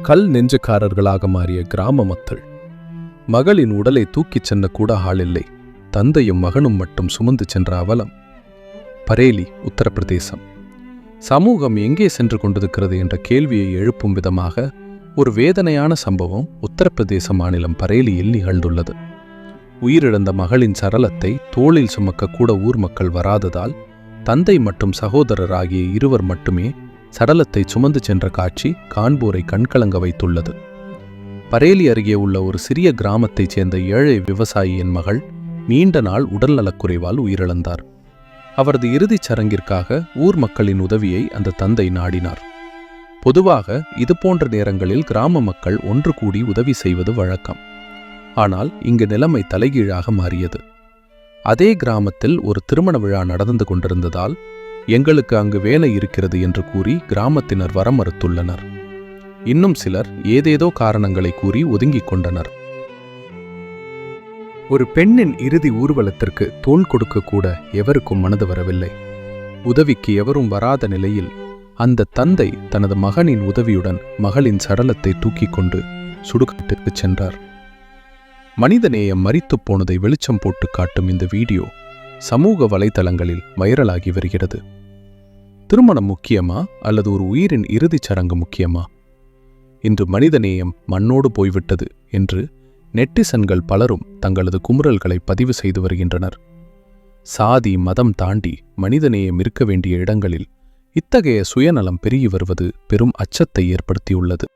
கல் நெஞ்சுக்காரர்களாக மாறிய கிராம மக்கள். மகளின் உடலை தூக்கிச் சென்ற கூட ஆளில்லை. தந்தையும் மகனும் மட்டும் சுமந்து சென்ற அவலம். பரேலி, உத்தரப்பிரதேசம். சமூகம் எங்கே சென்று கொண்டிருக்கிறது என்ற கேள்வியை எழுப்பும் விதமாக ஒரு வேதனையான சம்பவம் உத்தரப்பிரதேச மாநிலம் பரேலியில் நிகழ்ந்துள்ளது. உயிரிழந்த மகளின் சடலத்தை தோளில் சுமக்க கூட ஊர் மக்கள் வராததால் தந்தை மற்றும் சகோதரர் ஆகிய இருவர் மட்டுமே சடலத்தை சுமந்து சென்ற காட்சி காண்போரை கண்கலங்க வைத்துள்ளது. பரேலி அருகே உள்ள ஒரு சிறிய கிராமத்தைச் சேர்ந்த ஏழை விவசாயியின் மகள் நீண்ட நாள் உடல்நலக்குறைவால் உயிரிழந்தார். அவரது இறுதிச் சடங்கிற்காக ஊர் மக்களின் உதவியை அந்த தந்தை நாடினார். பொதுவாக இதுபோன்ற நேரங்களில் கிராம மக்கள் ஒன்று கூடி உதவி செய்வது வழக்கம். ஆனால் இங்கு நிலைமை தலைகீழாக மாறியது. அதே கிராமத்தில் ஒரு திருமண விழா நடந்து கொண்டிருந்ததால் எங்களுக்கு அங்கு வேலை இருக்கிறது என்று கூறி கிராமத்தினர் வர மறுத்துள்ளனர். இன்னும் சிலர் ஏதேதோ காரணங்களை கூறி ஒதுங்கிக் கொண்டனர். ஒரு பெண்ணின் இறுதி ஊர்வலத்திற்கு தோள் கொடுக்க கூட எவருக்கும் மனது வரவில்லை. உதவிக்கு எவரும் வராத நிலையில் அந்த தந்தை தனது மகனின் உதவியுடன் மகளின் சடலத்தை தூக்கிக் கொண்டு சுடுகாட்டிற்கு சென்றார். மனிதநேயம் மரித்துப் போனதை வெளிச்சம் போட்டு காட்டும் இந்த வீடியோ சமூக வலைதளங்களில் வைரலாகி வருகிறது. திருமணம் முக்கியமா அல்லது ஒரு உயிரின் இறுதிச் சடங்கு முக்கியமா? இன்று மனிதநேயம் மண்ணோடு போய்விட்டது என்று நெட்டிசன்கள் பலரும் தங்களது குமுறல்களை பதிவு செய்து வருகின்றனர். சாதி மதம் தாண்டி மனிதநேயம் இருக்க வேண்டிய இடங்களில் இத்தகைய சுயநலம் பெருகி வருவது பெரும் அச்சத்தை ஏற்படுத்தியுள்ளது.